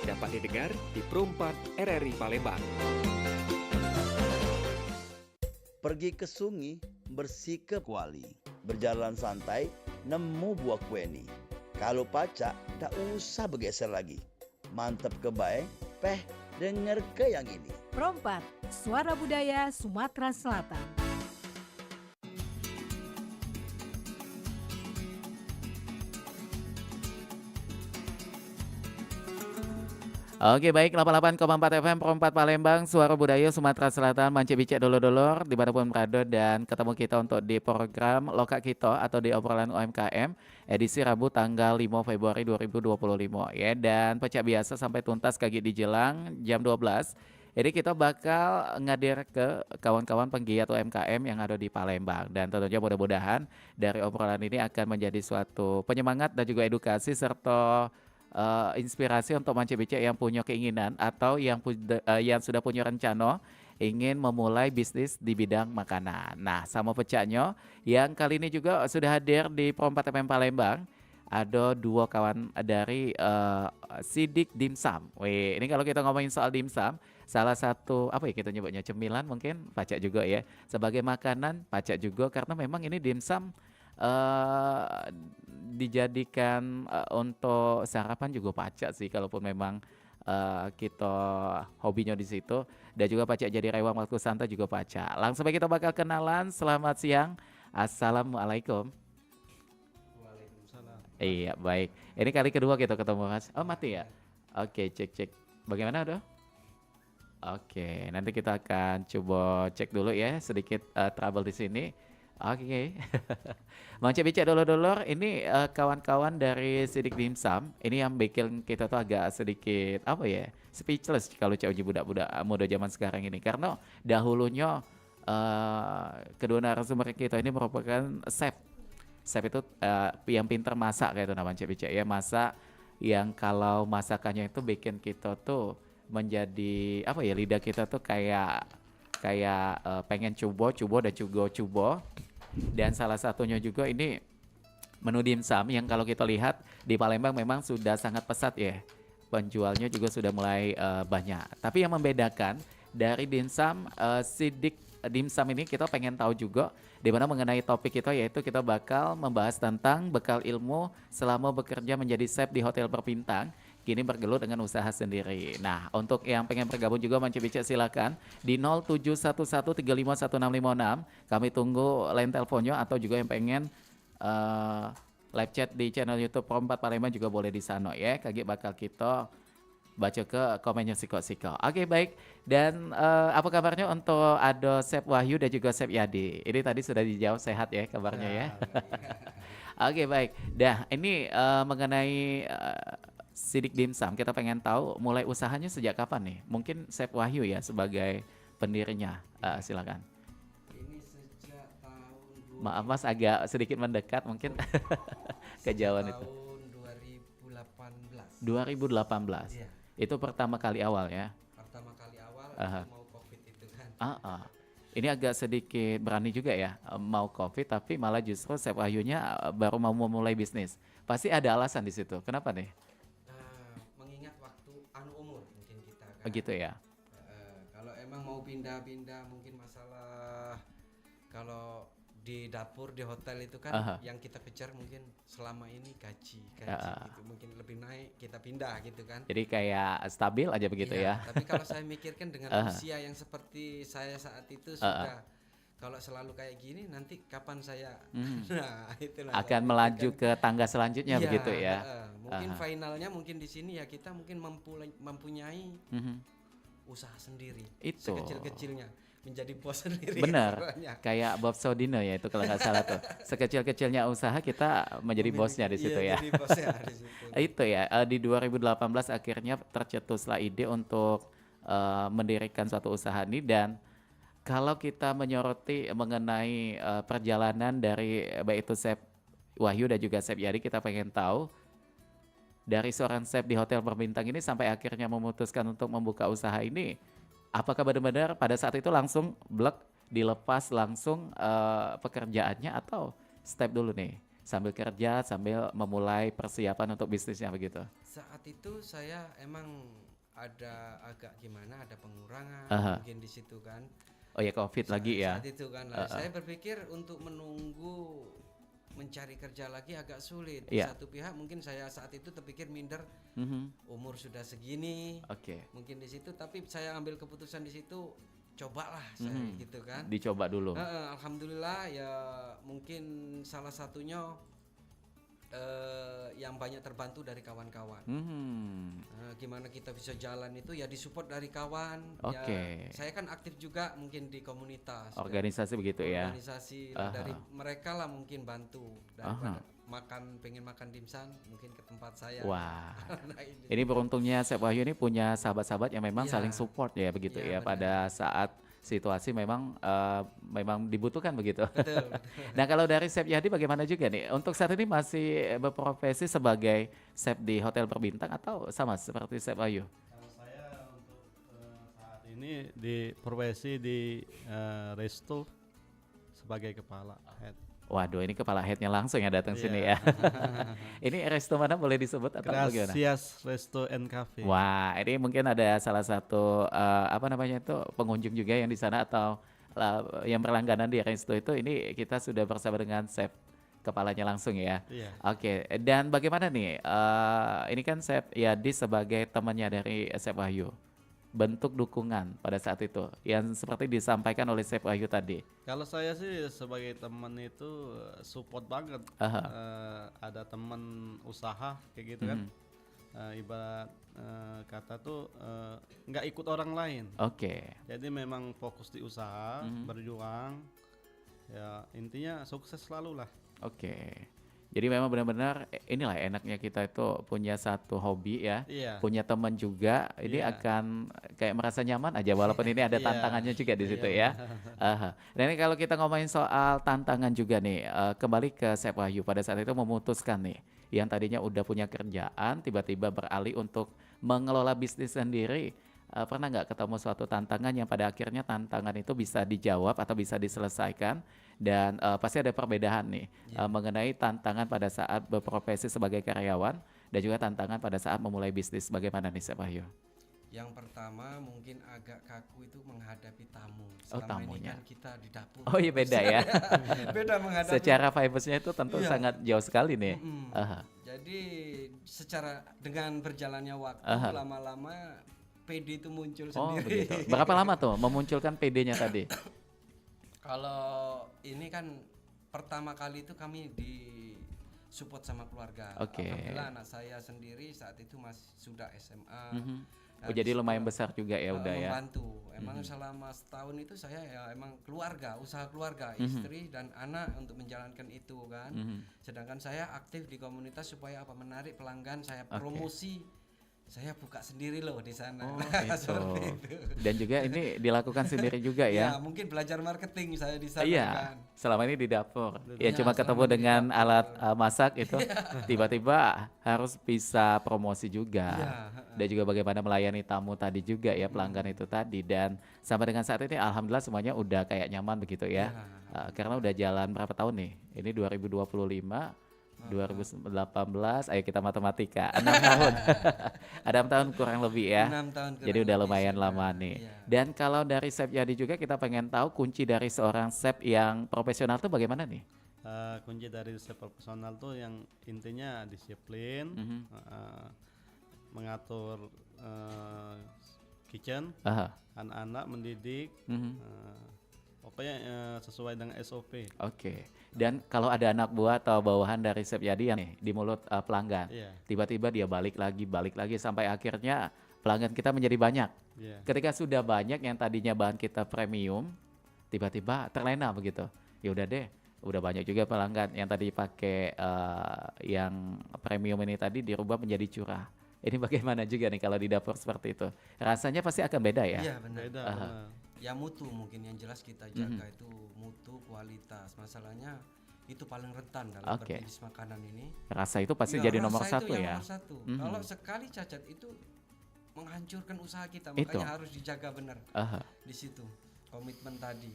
dapat didengar di Perumpat RRI Palembang. Pergi ke sungai, bersih ke kuali. Berjalan santai, nemu buah kueni. Kalau pacak, tak usah bergeser lagi. Mantap kebaik, denger ke yang ini. Perompat, Suara Budaya Sumatera Selatan. Oke baik, 88,4 FM Perompat Palembang, Suara Budaya Sumatera Selatan, mance bicek dulur-dulur dimanapun berada, dan ketemu kita untuk di program Loka Kito atau di obrolan UMKM edisi Rabu tanggal 5 Februari 2025 ya. Dan pecah biasa sampai tuntas kaki di jelang jam 12. Jadi kita bakal ngadir ke kawan-kawan penggiat UMKM yang ada di Palembang, dan tentunya mudah-mudahan dari obrolan ini akan menjadi suatu penyemangat dan juga edukasi serta inspirasi untuk mance-bicek yang punya keinginan atau yang sudah punya rencana ingin memulai bisnis di bidang makanan. Nah, sama pecahnya yang kali ini juga sudah hadir di Perompat FM Palembang. Ada dua kawan dari Sidik Dimsum. Wih, ini kalau kita ngomongin soal dimsum, salah satu apa ya kita nyebutnya, cemilan mungkin, pacak juga ya. Sebagai makanan pacak juga, karena memang ini dimsum dijadikan untuk sarapan juga pacak sih, kalaupun memang kita hobinya di situ. Dan juga pacak jadi rewang waktu santai juga pacak. Langsung aja kita bakal kenalan. Selamat siang, assalamualaikum. Waalaikumsalam. Iya baik, ini kali kedua kita ketemu Mas. Oh mati ya. Oke, cek bagaimana udah. Oke, nanti kita akan coba cek dulu ya, sedikit trouble di sini. Oke. Mance bicek dulur-dulur, ini kawan-kawan dari Sidik Dimsum, ini yang bikin kita tuh agak sedikit apa ya, speechless kalau cewek budak-budak muda zaman sekarang ini, karena dahulunya kedua narasumber kita ini merupakan chef. Chef itu yang pinter masak kayak itu namanya bicek ya, masak yang kalau masakannya itu bikin kita tuh menjadi apa ya, lidah kita tuh kayak pengen coba dan coba. Dan salah satunya juga ini menu dimsum yang kalau kita lihat di Palembang memang sudah sangat pesat ya, penjualnya juga sudah mulai banyak. Tapi yang membedakan dari dimsum Sidik Dimsum ini, kita pengen tahu juga di mana mengenai topik kita, yaitu kita bakal membahas tentang bekal ilmu selama bekerja menjadi chef di hotel berbintang, kini bergelut dengan usaha sendiri. Nah, untuk yang pengen bergabung juga mance bicek silakan di 0711351656. Kami tunggu line teleponnya, atau juga yang pengen live chat di channel YouTube Perompat Palembang juga boleh di sana ya. Kaki bakal kita baca ke komennya siko-siko. Oke baik, dan apa kabarnya untuk ada Chef Wahyu dan juga Chef Yadi? Ini tadi sudah dijawab, sehat ya kabarnya ya. Oke baik, dah ini mengenai Sidik Dimsum, kita pengen tahu mulai usahanya sejak kapan nih? Mungkin Chef Wahyu ya sebagai pendirinya, silakan. Ini sejak tahun Maaf Mas, agak sedikit mendekat mungkin kejauhan itu. tahun 2018. 2018. Iya. Itu pertama kali awal ya. Pertama kali awal Aha. mau COVID itu kan. Ini agak sedikit berani juga ya, mau COVID tapi malah justru Chef Wahyunya baru mau memulai bisnis. Pasti ada alasan di situ. Kenapa nih? Mengingat waktu umur mungkin kita kan. Begitu ya. Kalau emang mau pindah-pindah mungkin masalah, kalau di dapur di hotel itu kan Aha. yang kita kejar mungkin selama ini gaji Ah. gitu, mungkin lebih naik kita pindah gitu kan. Jadi kayak stabil aja begitu Iya, ya. tapi kalau saya mikirkan dengan Aha. usia yang seperti saya saat itu sudah, kalau selalu kayak gini nanti kapan saya nah itulah Akan saya melaju pikirkan. ke tangga selanjutnya Iya, begitu ya. mungkin Aha. finalnya mungkin di sini ya kita mungkin mempunyai Mhm. usaha sendiri, Itu. sekecil-kecilnya menjadi bos sendiri. Bener, pokoknya. kayak Bob Sodino ya itu kalau nggak salah tuh. Sekecil-kecilnya usaha kita menjadi bosnya di situ Iya, ya. jadi bosnya di situ. Itu ya, di 2018 akhirnya tercetuslah ide untuk mendirikan suatu usaha ini. Dan kalau kita menyoroti mengenai perjalanan dari baik itu Chef Wahyu dan juga Chef Yadi, kita pengen tahu dari seorang chef di hotel berbintang ini sampai akhirnya memutuskan untuk membuka usaha ini, apakah benar-benar pada saat itu langsung blek dilepas langsung pekerjaannya, atau step dulu nih sambil kerja, sambil memulai persiapan untuk bisnisnya begitu? Saat itu saya emang ada agak gimana, ada pengurangan Aha. mungkin di situ kan. Oh ya COVID lagi ya? Saat itu kan saya berpikir untuk menunggu mencari kerja lagi agak sulit. Di Iya. satu pihak mungkin saya saat itu terpikir minder, Mhm. umur sudah segini, Oke, mungkin di situ. Tapi saya ambil keputusan di situ, cobalah saya gitu kan. dicoba dulu. Alhamdulillah ya, mungkin salah satunya yang banyak terbantu dari kawan-kawan. Mhm. Gimana kita bisa jalan itu ya disupport dari kawan. Oke. Ya, saya kan aktif juga mungkin di komunitas. Organisasi begitu ya? Organisasi lah, dari mereka lah mungkin bantu daripada pengen makan dimsum mungkin ke tempat saya. Wah. Nah, ini. Ini beruntungnya Chef Wahyu ini punya sahabat-sahabat yang memang Iya. saling support ya begitu Iya, ya pada saat situasi memang dibutuhkan begitu. Betul. Nah kalau dari Chef Yadi bagaimana juga nih? Untuk saat ini masih berprofesi sebagai chef di hotel berbintang atau sama seperti Chef Wahyu? Kalau saya untuk saat ini di profesi di resto sebagai kepala head. Waduh ini kepala headnya langsung ya datang sini ya. Ini resto mana boleh disebut atau bagaimana? Gracias Resto and Cafe. Wah, ini mungkin ada salah satu apa namanya itu pengunjung juga yang di sana atau yang berlangganan di resto itu. Ini kita sudah bersama dengan chef kepalanya langsung ya. Iya. Oke, dan bagaimana nih? Ini kan Chef Yadi sebagai temannya dari Chef Wahyu. Bentuk dukungan pada saat itu yang seperti disampaikan oleh Chef Wahyu tadi. Kalau saya sih sebagai teman itu support banget. Ada teman usaha kayak gitu kan. Ibarat kata tuh nggak ikut orang lain. Oke. Jadi memang fokus di usaha, berjuang. Ya intinya sukses selalu lah. Oke. Jadi memang benar-benar inilah enaknya kita itu punya satu hobi ya, Iya. punya teman juga, ini Iya. akan kayak merasa nyaman aja walaupun ini ada Iya. tantangannya juga di situ Iya, ya. Aha. Dan ini kalau kita ngomongin soal tantangan juga nih, kembali ke Chef Wahyu pada saat itu memutuskan nih, yang tadinya udah punya kerjaan tiba-tiba beralih untuk mengelola bisnis sendiri. Pernah nggak ketemu suatu tantangan yang pada akhirnya tantangan itu bisa dijawab atau bisa diselesaikan dan pasti ada perbedaan nih mengenai tantangan pada saat berprofesi sebagai karyawan dan juga tantangan pada saat memulai bisnis. Bagaimana nih Chef Wahyu? Yang pertama mungkin agak kaku itu menghadapi tamu. Oh, Selama ini tamunya. kan kita di dapur. Oh iya beda ya. Beda menghadapi. Secara vibes-nya itu tentu Iya. sangat jauh sekali nih. Aha. Jadi secara dengan berjalannya waktu lama-lama PD itu muncul Oh sendiri. begitu. Berapa lama tuh memunculkan PD-nya tadi? Kalau ini kan pertama kali itu kami di support sama keluarga. Oke. Alhamdulillah anak saya sendiri saat itu masih sudah SMA. Oh, jadi lumayan besar juga ya udah ya. Membantu. Emang selama setahun itu saya ya emang keluarga, usaha keluarga, istri dan anak untuk menjalankan itu kan. Sedangkan saya aktif di komunitas supaya apa menarik pelanggan, saya promosi. Saya buka sendiri loh di sana. Oh Seperti itu. itu. Dan juga ini dilakukan sendiri juga Ya, ya. mungkin belajar marketing saya di sana Iya, kan. selama ini di dapur. Ya Iya, cuma selama ketemu ini di dengan dapur. alat masak itu, tiba-tiba harus bisa promosi juga. Iya, Dan juga bagaimana melayani tamu tadi juga ya, pelanggan itu tadi. Dan sampai dengan saat ini alhamdulillah semuanya udah kayak nyaman begitu ya. Karena udah jalan berapa tahun nih? Ini 2025. 2018, ayo kita matematika, 6 tahun. Ada 6 tahun kurang lebih ya. 6 tahun kurang Jadi udah lebih lumayan sudah, lama nih. iya. Dan kalau dari Chef Yadi juga kita pengen tahu kunci dari seorang chef yang profesional tuh bagaimana nih? Kunci dari chef profesional tuh yang intinya disiplin, mengatur kitchen, Aha. anak-anak mendidik, pokoknya sesuai dengan SOP. Oke. Dan kalau ada anak buah atau bawahan dari Chef Yadi yang nih di mulut pelanggan, Iya. tiba-tiba dia balik lagi sampai akhirnya pelanggan kita menjadi banyak. Iya. Ketika sudah banyak yang tadinya bahan kita premium, tiba-tiba terlena begitu. Ya udah deh, udah banyak juga pelanggan yang tadi pakai yang premium ini tadi dirubah menjadi curah. Ini bagaimana juga nih kalau di dapur seperti itu? Rasanya pasti akan beda ya? Iya benar. Beda, benar. Ya mutu mungkin yang jelas kita jaga itu mutu, kualitas. Masalahnya itu paling rentan dalam Oke. berbisnis makanan ini. Rasa itu pasti Ya, jadi nomor rasa satu itu yang ya? nomor satu. Kalau sekali cacat itu menghancurkan usaha kita, Itu. makanya harus dijaga benar Aha. di situ komitmen tadi.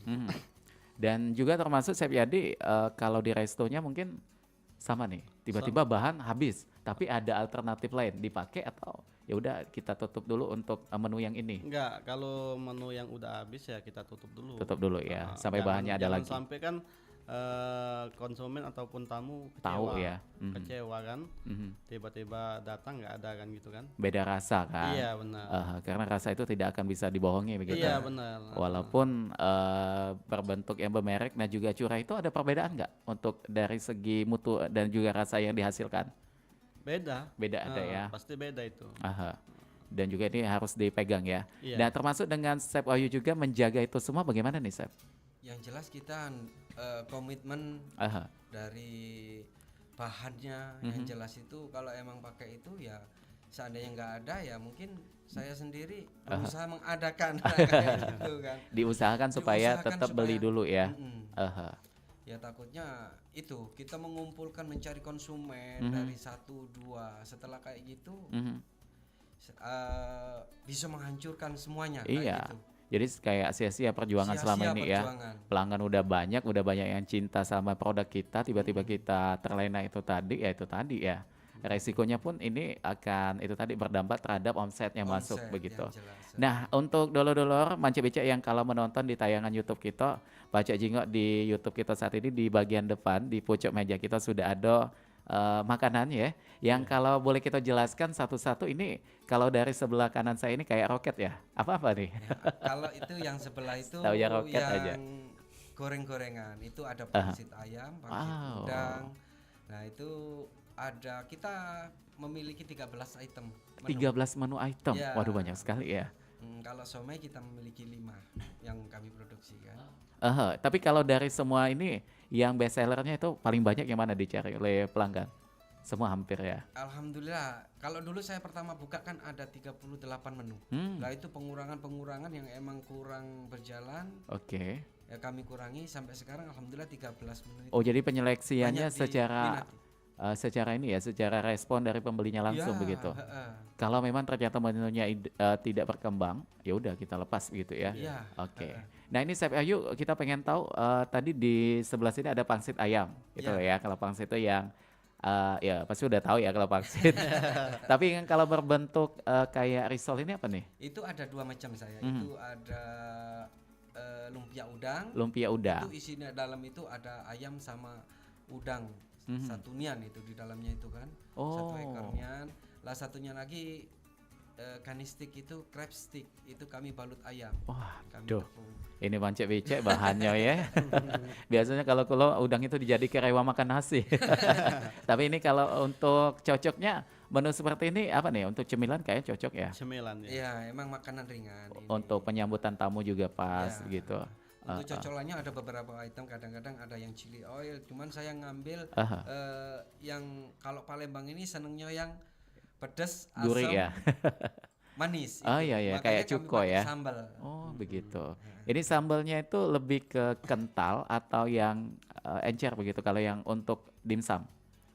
Dan juga termasuk Chef Yadi kalau di restonya mungkin sama nih. Tiba-tiba bahan habis, tapi ada alternatif lain dipakai atau ya udah kita tutup dulu untuk menu yang ini. Enggak, kalau menu yang udah habis ya kita tutup dulu. Tutup dulu ya, sampai Jangan- bahannya ada jangan lagi. sampai kan konsumen ataupun tamu Tahu kecewa, ya. kecewa kan, Mhm. tiba-tiba datang nggak ada kan gitu kan. Beda rasa kan. Iya benar. Karena rasa itu tidak akan bisa dibohongi begitu. Iya benar. Walaupun berbentuk yang bermerek dan juga curah itu ada perbedaan nggak untuk dari segi mutu dan juga rasa yang dihasilkan? Beda. Beda ada ya. Pasti beda itu. Aha. Dan juga ini harus dipegang ya. Iya. Dan termasuk dengan Chef Wahyu juga menjaga itu semua bagaimana nih Chef? Yang jelas kita komitmen Aha. dari bahannya yang jelas itu kalau emang pakai itu ya seandainya nggak ada ya mungkin saya sendiri berusaha mengadakan kayak gitu kan. Diusahakan supaya Diusahakan tetap beli supaya- dulu ya. Mm-mm. Aha. Ya takutnya itu kita mengumpulkan mencari konsumen dari 1-2 setelah kayak gitu Mhm. bisa menghancurkan semuanya Iya. kayak gitu. Jadi kayak sia-sia perjuangan selama Sia-sia ini perjuangan. ya. Pelanggan udah banyak yang cinta sama produk kita, tiba-tiba kita terlena itu tadi, ya itu tadi ya. Resikonya pun ini akan itu tadi berdampak terhadap omset yang masuk Omset begitu. yang jelas. Nah, untuk dulur-dulur Manci Becek yang kalau menonton di tayangan YouTube kita, Baca Jingok di YouTube kita saat ini di bagian depan di pucuk meja kita sudah ada makanan ya. Yang kalau boleh kita jelaskan satu-satu ini kalau dari sebelah kanan saya ini kayak roket ya. Apa-apa nih? Ya, kalau itu yang sebelah itu Tahu ya roket yang aja. goreng-gorengan itu ada pangsit ayam, pangsit Wow. udang. Nah itu ada kita memiliki 13 item. menu. 13 menu item. Ya. Waduh banyak sekali ya. Kalau somai kita memiliki 5 yang kami produksi kan. Tapi kalau dari semua ini yang best sellernya itu paling banyak yang mana dicari oleh pelanggan? Semua hampir ya. Alhamdulillah, kalau dulu saya pertama buka kan ada 38 menu. Nah itu pengurangan-pengurangan yang emang kurang berjalan Oke. ya kami kurangi sampai sekarang alhamdulillah 13 menu itu Oh jadi penyeleksiannya banyak secara diminati. secara ini ya, secara respon dari pembelinya langsung Ya, begitu. heeh. Kalau memang ternyata menunya tidak berkembang, ya udah kita lepas gitu ya. Iya, Oke. Nah ini Chef Ayu kita pengen tahu tadi di sebelah sini ada pangsit ayam gitu ya. Kalau pangsit itu yang ya pasti udah tahu ya kalau pangsit. Tapi yang kalau berbentuk kayak risol ini apa nih? Itu ada 2 macam saya. Itu ada lumpia udang. Lumpia udang. Itu isinya dalam itu ada ayam sama udang. Satu nian itu di dalamnya itu kan. Satu ekornya. Lah satunya lagi kanistik itu crab stick itu kami balut ayam. Wah, Kami duh. tepung. Ini becek bahannya ya. Biasanya kalau udang itu dijadikan rewa makan nasi. Tapi ini kalau untuk cocoknya menu seperti ini apa nih? Untuk cemilan kayaknya cocok ya. Cemilan ya. Iya, emang makanan ringan ini. Untuk penyambutan tamu juga pas Ya. gitu. Untuk cocolannya ada beberapa item, kadang-kadang ada yang chili oil, cuman saya ngambil yang kalau Palembang ini senengnya yang pedas, asam, Gurih ya. manis. Oh itu. iya iya, Makanya kayak kami cuko pakai ya. Sambal. Oh begitu. Ini sambalnya itu lebih ke kental atau yang encer begitu kalau yang untuk dimsum?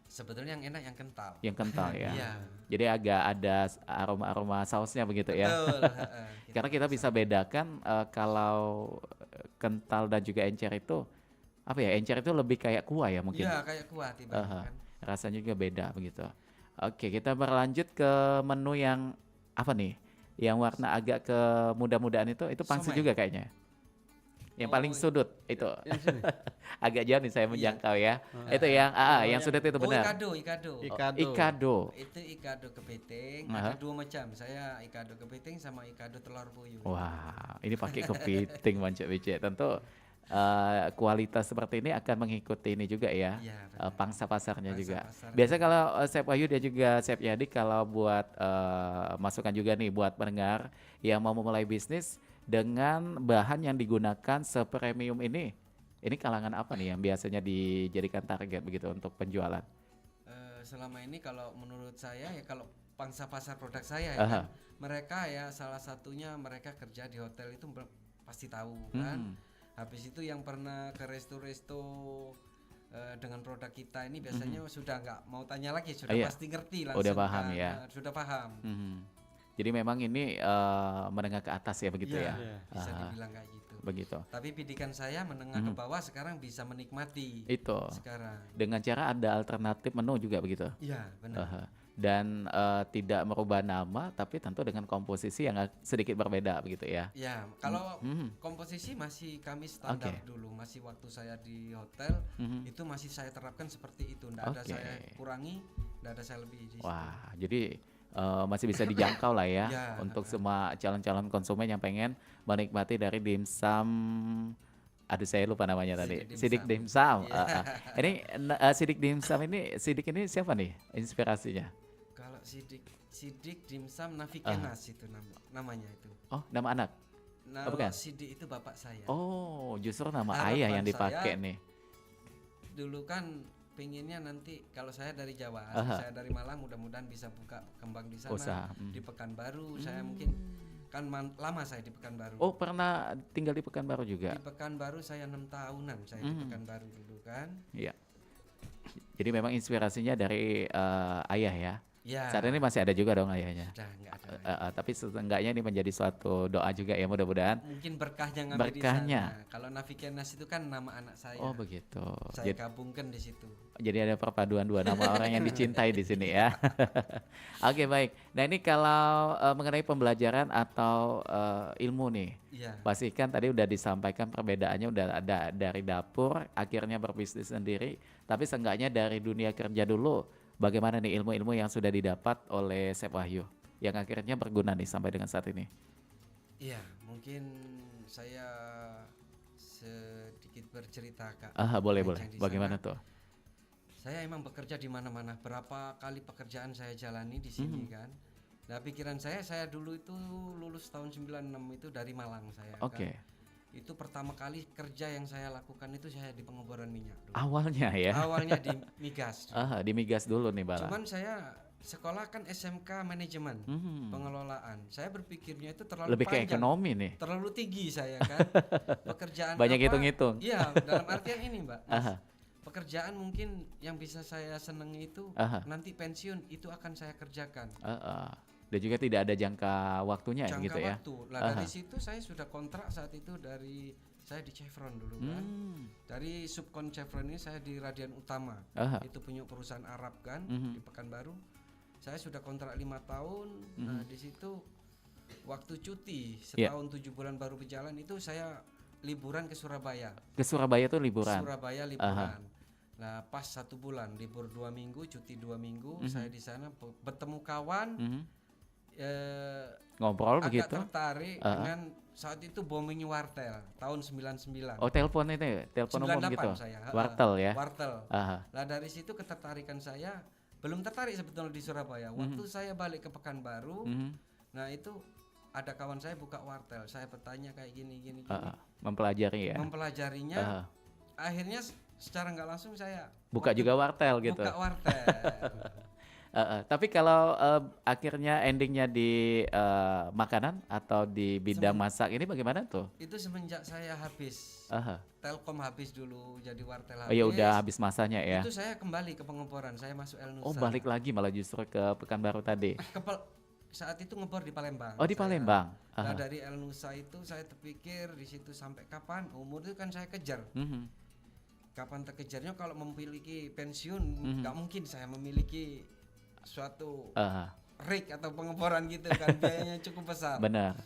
Sebetulnya yang enak yang kental. Yang kental ya. Iya. Jadi agak ada aroma-aroma sausnya begitu ya. Betul. Karena kita bisa bedakan kalau kental dan juga encer itu apa ya? Encer itu lebih kayak kuah ya mungkin. Iya, kayak kuah tiba kan. Rasanya juga beda begitu. Oke, kita berlanjut ke menu yang apa nih? Yang warna agak ke muda-mudaan itu pangsit Somai. juga kayaknya. Yang paling sudut itu. Agak jauh nih saya menjangkau ya. Itu yang sudut itu Oh, benar. ikado. Ikado. Itu ikado kepiting, ada 2 macam. Saya ikado kepiting sama ikado telur puyuh. Wah, ini pakai kepiting Mancok Becek. Tentu kualitas seperti ini akan mengikuti ini juga ya. Iya, benar. Pangsa pasarnya Pangsa juga. pasarnya. Biasa kalau Chef Wahyu dan juga Chef Yadi kalau buat masukan juga nih buat pendengar yang mau memulai bisnis dengan bahan yang digunakan sepremium ini kalangan apa nih yang biasanya dijadikan target begitu untuk penjualan? Selama ini kalau menurut saya ya kalau pangsa pasar produk saya ya kan, mereka ya salah satunya mereka kerja di hotel itu pasti tahu kan. Habis itu yang pernah ke resto-resto dengan produk kita ini biasanya sudah nggak mau tanya lagi, sudah Iya. pasti ngerti langsung. Udah paham kan. ya. Sudah paham. Jadi memang ini menengah ke atas ya begitu Iya, ya. bisa Aha, dibilang kayak gitu. begitu. Tapi pendidikan saya menengah ke bawah sekarang bisa menikmati Itu sekarang. dengan cara ada alternatif menu juga begitu. Iya, benar. Aha. Dan tidak merubah nama, tapi tentu dengan komposisi yang sedikit berbeda begitu ya. Ya, kalau Mhm. komposisi masih kami standar Oke. dulu, masih waktu saya di hotel itu masih saya terapkan seperti itu, tidak ada Oke. saya kurangi, tidak ada saya lebih di situ. Wah, jadi masih bisa dijangkau lah ya Ya, untuk semua calon-calon konsumen yang pengen menikmati dari dimsum. Aduh saya lupa namanya tadi. Sidik dimsum. Iya. Ini sidik dimsum ini sidik ini siapa nih inspirasinya? Kalau sidik dimsum Navikenas itu namanya itu. Oh, nama anak. Nah, bukan? sidik itu bapak saya. Oh, justru nama Harapan ayah yang saya- dipakai nih. Dulu kan pengennya nanti kalau saya dari Jawa, saya dari Malang, mudah-mudahan bisa buka kembang di sana. Usaha. Di Pekanbaru saya mungkin kan lama saya di Pekanbaru. Oh, pernah tinggal di Pekanbaru juga. Di Pekanbaru saya 6 tahunan saya di Pekanbaru dulu kan. Iya. Jadi memang inspirasinya dari ayah ya. Ya. Saat ini masih ada juga dong ayahnya. Sudah enggak ada. Tapi setengahnya ini menjadi suatu doa juga ya mudah-mudahan. Mungkin berkahnya ngambil Berkahnya. di sana. Kalau Navikenas itu kan nama anak saya. Oh begitu. Saya gabungkan di situ. Jadi ada perpaduan dua nama orang yang dicintai di sini ya. Oke baik. Nah ini kalau mengenai pembelajaran atau ilmu nih, Iya. pastikan tadi udah disampaikan perbedaannya udah ada dari dapur akhirnya berbisnis sendiri. Tapi seenggaknya dari dunia kerja dulu, bagaimana nih ilmu-ilmu yang sudah didapat oleh Chef Wahyu yang akhirnya berguna nih sampai dengan saat ini? Iya, mungkin saya sedikit bercerita Kak. Boleh Ajeng boleh. di Bagaimana sana. tuh? Saya emang bekerja di mana-mana. Berapa kali pekerjaan saya jalani di sini kan. Nah, pikiran saya dulu itu lulus tahun 96 itu dari Malang saya Oke. kan. Itu pertama kali kerja yang saya lakukan itu saya di pengeboran minyak dulu. Awalnya ya. Awalnya di migas. Di migas dulu nih Bala. Cuman saya sekolah kan SMK manajemen pengelolaan. Saya berpikirnya itu terlalu Lebih ke panjang. ekonomi nih. Terlalu tinggi saya kan. Pekerjaan Banyak apa? hitung-hitung. Iya, dalam artian ini, Mbak. Pekerjaan mungkin yang bisa saya senangi itu nanti pensiun itu akan saya kerjakan. Dan juga tidak ada jangka waktunya Jangka gitu ya. waktu. Nah, dari situ saya sudah kontrak saat itu dari saya di Chevron dulu kan. Dari subkon Chevron ini saya di Radian Utama. Itu punya perusahaan Arab kan di Pekanbaru. Saya sudah kontrak 5 tahun. Nah, di situ waktu cuti setahun 7 bulan baru berjalan itu saya liburan ke Surabaya. Ke Surabaya tuh liburan. Surabaya liburan. Nah, pas 1 bulan libur 2 minggu, cuti 2 minggu, saya di sana bertemu kawan. Ngobrol Agak begitu. tertarik dengan saat itu booming wartel tahun 99. Oh, telepon itu ya? Telepon umum 98 gitu. saya. Wartel ya. Wartel. Nah, dari situ ketertarikan saya belum tertarik sebetulnya di Surabaya. Waktu saya balik ke Pekanbaru, nah itu ada kawan saya buka wartel. Saya bertanya kayak gini. Mempelajari ya. Mempelajarinya. Akhirnya secara nggak langsung saya Buka juga wartel gitu. buka wartel. Tapi kalau akhirnya endingnya di makanan atau di bidang masak ini bagaimana tuh? Itu semenjak saya habis Telkom habis dulu jadi wartel habis. Oh ya udah habis masanya ya. Itu saya kembali ke pengeboran, saya masuk El Nusa. Oh balik lagi malah justru ke Pekanbaru tadi. Saat itu ngebor di Palembang. Oh di Palembang. Nah, dari El Nusa itu saya terpikir di situ sampai kapan? Umur itu kan saya kejar. Kapan terkejarnya kalau memiliki pensiun nggak mungkin saya memiliki suatu rig atau pengeboran gitu kan, biayanya cukup besar. Benar.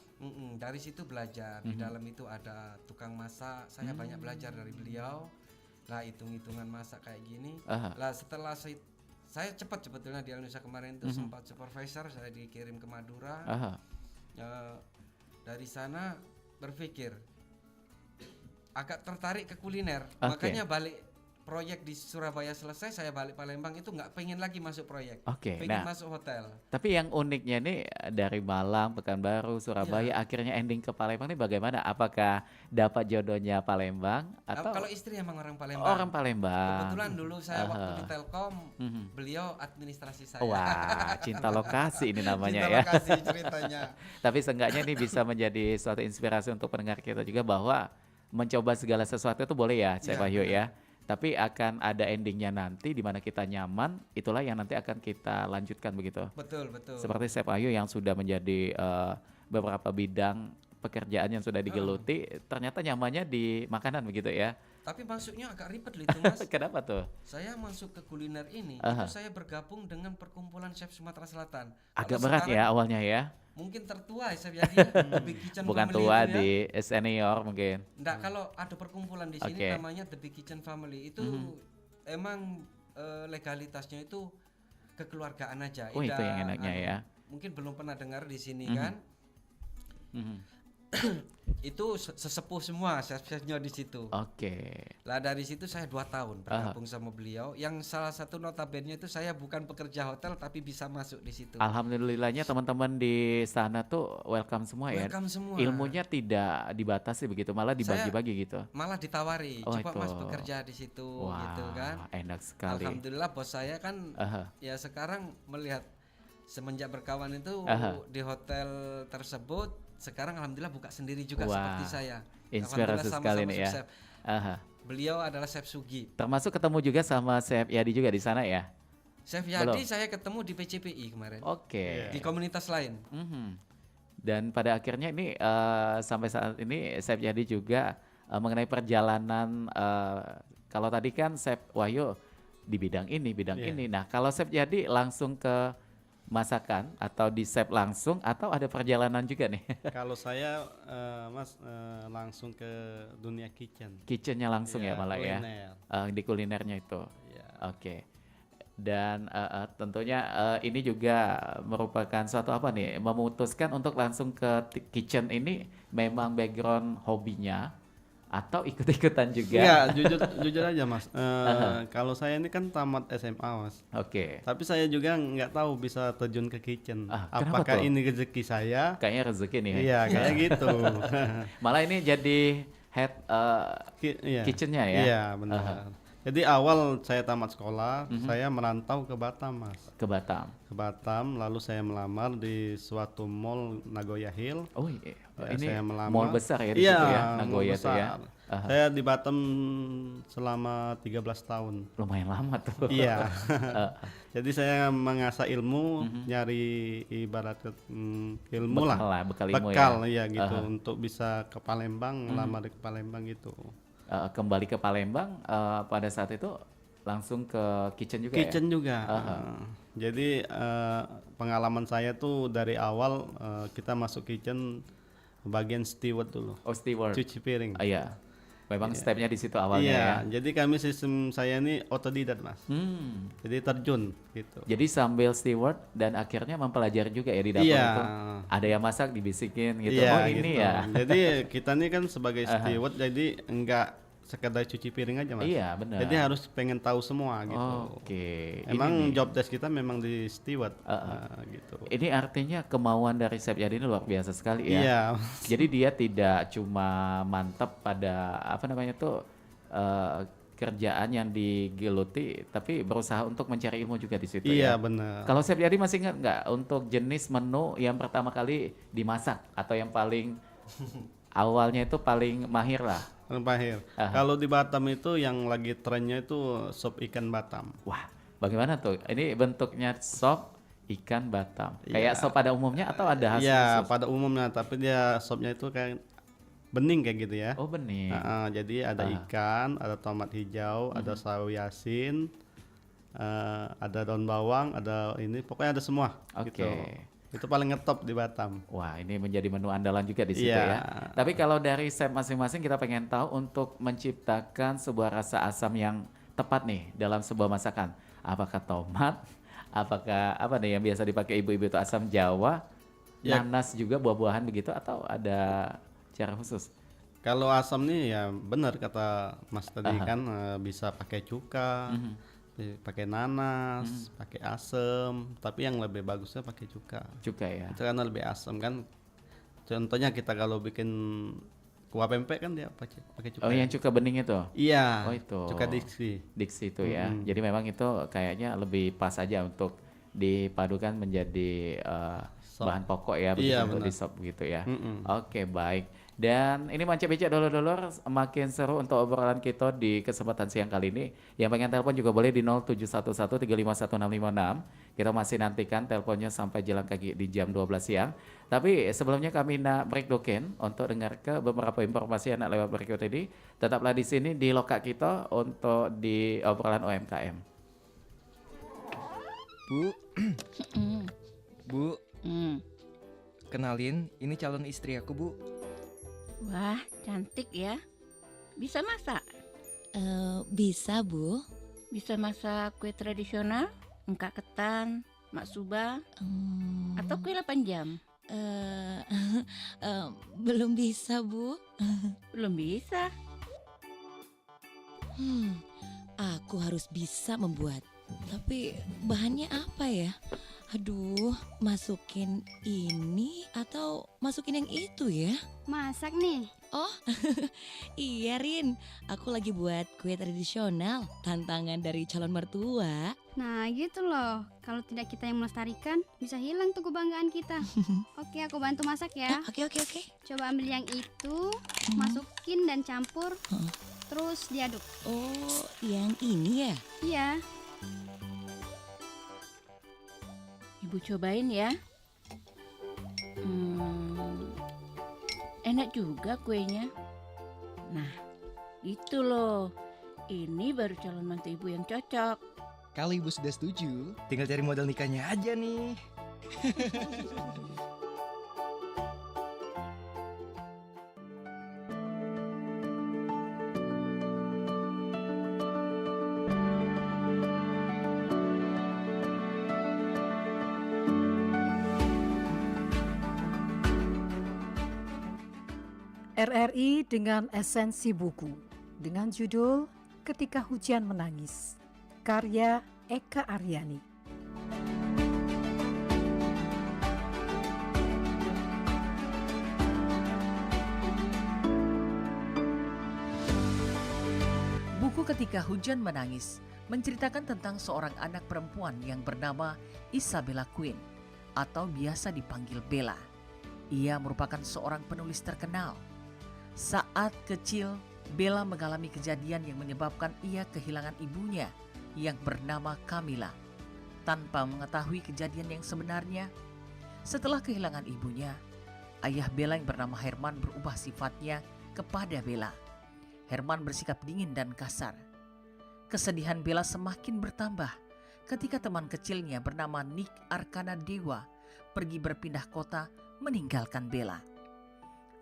Dari situ belajar. Di dalam itu ada tukang masak, saya banyak belajar dari beliau. Lah hitung-hitungan masak kayak gini. Lah setelah saya cepat sebetulnya di Indonesia kemarin itu sempat supervisor, saya dikirim ke Madura. Dari sana berpikir agak tertarik ke kuliner. Makanya balik proyek di Surabaya selesai, saya balik Palembang itu nggak pengen lagi masuk proyek, pengen masuk hotel. Tapi yang uniknya nih dari Malang, Pekanbaru, Surabaya, akhirnya ending ke Palembang nih bagaimana? Apakah dapat jodohnya Palembang atau? Kalau istri emang orang Palembang. Orang Palembang. Kebetulan dulu saya waktu di Telkom, beliau administrasi saya. Wah, cinta lokasi ini namanya cinta ya. lokasi ceritanya. Tapi seenggaknya ini bisa menjadi suatu inspirasi untuk pendengar kita juga bahwa mencoba segala sesuatu itu boleh ya, Chef Wahyu ya. Tapi akan ada endingnya nanti di mana kita nyaman, itulah yang nanti akan kita lanjutkan begitu. Betul, betul. Seperti Chef Wahyu yang sudah menjadi beberapa bidang pekerjaan yang sudah digeluti, ternyata nyamannya di makanan begitu ya. Tapi masuknya agak ribet itu Mas. Kenapa tuh? Saya masuk ke kuliner ini, Aha. itu saya bergabung dengan perkumpulan chef Sumatera Selatan. Agak Kalau berat sekarang ya awalnya ya. mungkin tertua Chef Yadi, The Big Kitchen Bukan Family tua itu ya. di senior mungkin. Nggak, kalau ada perkumpulan di sini Oke. namanya The Big Kitchen Family itu emang legalitasnya itu kekeluargaan aja. Oh, itu yang enaknya ya. Mungkin belum pernah dengar di sini kan. Itu sesepuh semua chef-chefnya di situ. Oke. Lah dari situ saya 2 tahun bergabung sama beliau. Yang salah satu notabene itu saya bukan pekerja hotel tapi bisa masuk di situ. Alhamdulillahnya teman-teman di sana tuh welcome semua ya. Welcome semua. Ilmunya tidak dibatasi begitu, malah dibagi-bagi gitu. Malah ditawari, Oh, coba itu. Mas bekerja di situ Wah, gitu kan. enak sekali. Alhamdulillah bos saya kan Aha. ya sekarang melihat semenjak berkawan itu Aha. di hotel tersebut sekarang alhamdulillah buka sendiri juga Wah, seperti saya. inspirasi Alhamdulillah sekali sama-sama nih ya. sukses. Aha. Beliau adalah Chef Sugi. Termasuk ketemu juga sama Chef Yadi juga di sana ya. Chef Belum. Yadi saya ketemu di PCPI kemarin. Oke. Di komunitas lain. Mhm. Dan pada akhirnya ini sampai saat ini Chef Yadi juga mengenai perjalanan kalau tadi kan Chef Wahyu di bidang ini. Nah, kalau Chef Yadi langsung ke masakan atau di chef langsung atau ada perjalanan juga nih? Kalau saya Mas langsung ke dunia kitchen. Kitchennya langsung ya malah kuliner. ya. Di kulinernya itu. Ya. Oke. Dan tentunya ini juga merupakan suatu apa nih, memutuskan untuk langsung ke kitchen ini memang background hobinya atau ikut-ikutan juga? Enggak, jujur aja Mas. Kalau saya ini kan tamat SMA Mas. Oke. Tapi saya juga nggak tahu bisa terjun ke kitchen. Kenapa Apakah tuh? ini rezeki saya? Kayaknya rezeki nih ya. Iya, kayak gitu. Malah ini jadi head Iya. kitchennya ya? Iya, benar. Jadi awal saya tamat sekolah, saya merantau ke Batam Mas. Ke Batam. Ke Batam, lalu saya melamar di suatu mall Nagoya Hill. Oh iya. Ya, Ini saya melamar. mall besar ya di Iya, situ ya, mall Nagoya itu ya. besar. Saya di Batam selama 13 tahun. Lumayan lama tuh. Iya. Jadi saya mengasah ilmu, nyari ibarat ilmu lah. Bekal ilmu Bekal ya. ya gitu untuk bisa ke Palembang, melamar di Palembang gitu. Kembali ke Palembang pada saat itu langsung ke kitchen juga Kitchen ya? juga. Jadi pengalaman saya tuh dari awal kita masuk kitchen bagian steward dulu. Oh, steward. Cuci piring. Iya. Memang stepnya di situ awalnya Iya, ya. jadi kami sistem saya ini otodidak Mas. Jadi terjun gitu. Jadi sambil steward dan akhirnya mempelajari juga ya di dapur Iya. itu. Ada yang masak dibisikin gitu. Iya, Oh ini gitu. ya. Jadi kita nih kan sebagai steward jadi enggak sekedar cuci piring aja Mas. Iya benar. Jadi harus pengen tahu semua gitu. Oke. Emang Ini nih. job desk kita memang di steward gitu. Ini artinya kemauan dari Chef Yadi ini luar biasa sekali ya. Iya. Jadi dia tidak cuma mantap pada apa namanya tuh kerjaan yang digeluti, tapi berusaha untuk mencari ilmu juga di situ ya. Iya benar. Kalau Chef Yadi masih ingat nggak untuk jenis menu yang pertama kali dimasak atau yang paling awalnya itu paling mahir lah? Pahir. Kalau di Batam itu yang lagi trennya itu sop ikan Batam. Wah, bagaimana tuh? Ini bentuknya sop ikan Batam. Kayak sop pada umumnya atau ada khas Iya, khusus? pada umumnya, tapi dia sopnya itu kayak bening kayak gitu ya. Oh bening. Jadi ada ikan, ada tomat hijau, ada sawi asin, ada daun bawang, ada ini, pokoknya ada semua. Oke. Gitu. Itu paling ngetop di Batam. Wah, ini menjadi menu andalan juga di situ Iya. ya. Tapi kalau dari chef masing-masing kita pengen tahu untuk menciptakan sebuah rasa asam yang tepat nih dalam sebuah masakan. Apakah tomat? Apakah apa nih yang biasa dipakai ibu-ibu itu asam Jawa? Ya. Nanas juga buah-buahan begitu atau ada cara khusus? Kalau asam nih ya benar kata Mas tadi kan bisa pakai cuka, pakai nanas, pakai asam, tapi yang lebih bagusnya pakai cuka. Cuka ya. Itu karena lebih asam kan. Contohnya kita kalau bikin kuah pempek kan dia pakai cuka. Oh, yang cuka bening itu? Iya. Oh, itu. Cuka diksi. Diksi itu ya. Jadi memang itu kayaknya lebih pas aja untuk dipadukan menjadi Sop. bahan pokok ya begitu Iya, untuk benar. di sop gitu ya. Mm-mm. Oke, baik. Dan ini Mancik Becek dulur-dulur, makin seru untuk obrolan kita di kesempatan siang kali ini. Yang pengen telepon juga boleh di 0711351656. Kita masih nantikan teleponnya sampai jalan kaki di jam 12 siang. Tapi sebelumnya kami nak break doken untuk dengar ke beberapa informasi yang nak lewat berikut ini. Tetaplah di sini di lokak kita untuk di obrolan UMKM. Bu, Bu, kenalin, ini calon istri aku, Bu. Wah, cantik ya. Bisa masak? Bisa, Bu. Bisa masak kue tradisional, engkak ketan, maksuba, atau kue 8 jam? Eh, belum bisa, Bu. Belum bisa. Aku harus bisa membuat. Tapi bahannya apa ya? Aduh, masukin ini atau masukin yang itu ya? Masak nih. Oh, iya Rin. Aku lagi buat kue tradisional, tantangan dari calon mertua. Nah gitu loh. Kalau tidak kita yang melestarikan, bisa hilang tuh kebanggaan kita. Oke, aku bantu masak ya. Oke. Coba ambil yang itu, masukin dan campur, terus diaduk. Oh, yang ini ya? Iya. Ibu cobain ya. Enak juga kuenya. Nah, itu loh. Ini baru calon mantu ibu yang cocok. Kalau ibu sudah setuju, tinggal cari modal nikahnya aja nih. RRI dengan esensi buku dengan judul Ketika Hujan Menangis, karya Eka Aryani. Buku Ketika Hujan Menangis menceritakan tentang seorang anak perempuan yang bernama Isabella Quinn atau biasa dipanggil Bella. Ia merupakan seorang penulis terkenal. Saat kecil, Bella mengalami kejadian yang menyebabkan ia kehilangan ibunya yang bernama Camilla. Tanpa mengetahui kejadian yang sebenarnya, setelah kehilangan ibunya, ayah Bella yang bernama Herman berubah sifatnya kepada Bella. Herman bersikap dingin dan kasar. Kesedihan Bella semakin bertambah ketika teman kecilnya bernama Nick Arkana Dewa pergi berpindah kota meninggalkan Bella.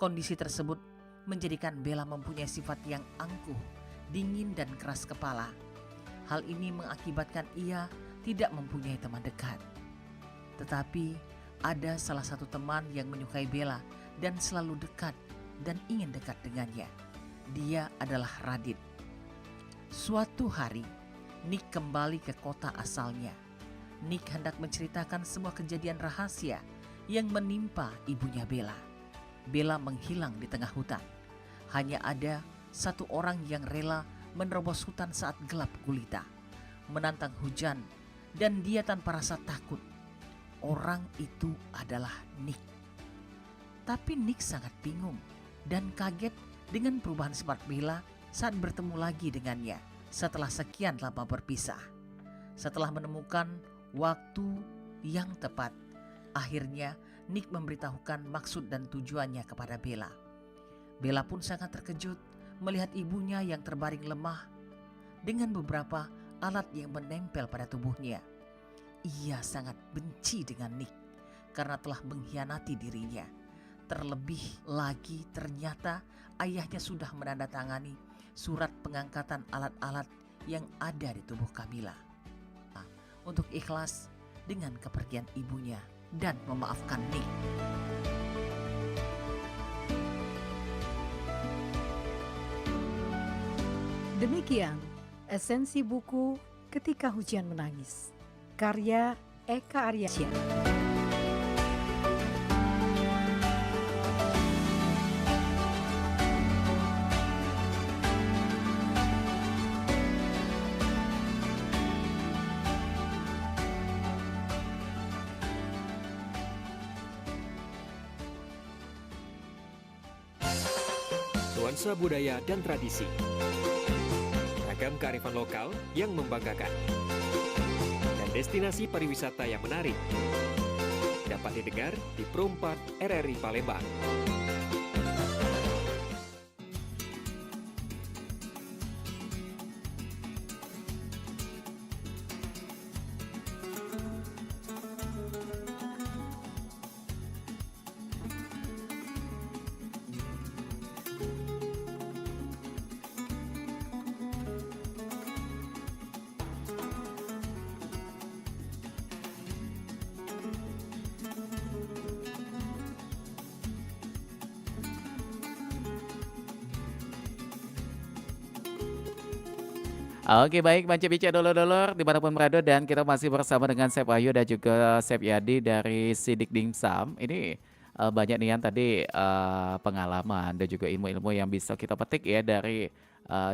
Kondisi tersebut menjadikan Bella mempunyai sifat yang angkuh, dingin dan keras kepala. Hal ini mengakibatkan ia tidak mempunyai teman dekat. Tetapi ada salah satu teman yang menyukai Bella dan selalu dekat dan ingin dekat dengannya. Dia adalah Radit. Suatu hari, Nick kembali ke kota asalnya. Nick hendak menceritakan semua kejadian rahasia yang menimpa ibunya Bella. Bella menghilang di tengah hutan. Hanya ada satu orang yang rela menerobos hutan saat gelap gulita, menantang hujan, dan dia tanpa rasa takut. Orang itu adalah Nick. Tapi Nick sangat bingung dan kaget dengan perubahan sifat Bella saat bertemu lagi dengannya setelah sekian lama berpisah. Setelah menemukan waktu yang tepat, akhirnya Nick memberitahukan maksud dan tujuannya kepada Bella. Bella pun sangat terkejut melihat ibunya yang terbaring lemah dengan beberapa alat yang menempel pada tubuhnya. Ia sangat benci dengan Nick karena telah mengkhianati dirinya. Terlebih lagi ternyata ayahnya sudah menandatangani surat pengangkatan alat-alat yang ada di tubuh Camilla untuk ikhlas dengan kepergian ibunya dan memaafkan Nick. Demikian esensi buku Ketika Hujan Menangis, karya Eka Aryani. nuansa budaya dan tradisi. Ragam kearifan lokal yang membanggakan. Dan destinasi pariwisata yang menarik. Dapat didengar di Pro 4 RRI Palembang. Oke baik, Mance Bica dulur-dulur dimanapun berada, dan kita masih bersama dengan Chef Wahyu dan juga Chef Yadi dari Sidik Dimsum. Ini banyak nih yang tadi pengalaman dan juga ilmu-ilmu yang bisa kita petik ya dari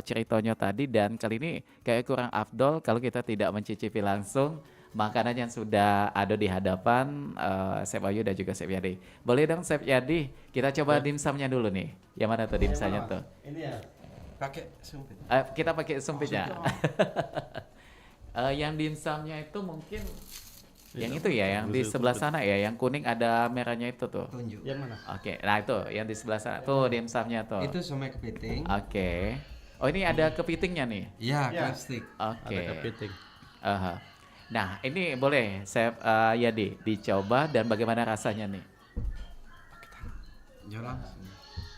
ceritanya tadi. Dan kali ini kayak kurang afdol kalau kita tidak mencicipi langsung makanan yang sudah ada di hadapan Chef Wahyu dan juga Chef Yadi. Boleh dong Chef Yadi, kita coba dimsumnya dulu nih. Yang mana tuh dimsumnya tuh? Ini ya. Pakai sumpit. Kita pakai sumpitnya. Yang dimsumnya itu mungkin yang itu ya, yang di sebelah sana ya, yang kuning ada merahnya itu tuh. Tunjuk. Yang mana? Oke, nah itu yang di sebelah sana tuh dimsumnya tuh. Itu somai kepiting. Oke. Oh ini ada kepitingnya nih. Iya, crab stick. Oke. Ada kepiting. Nah ini boleh Chef Yadi dicoba dan bagaimana rasanya nih? Jalan.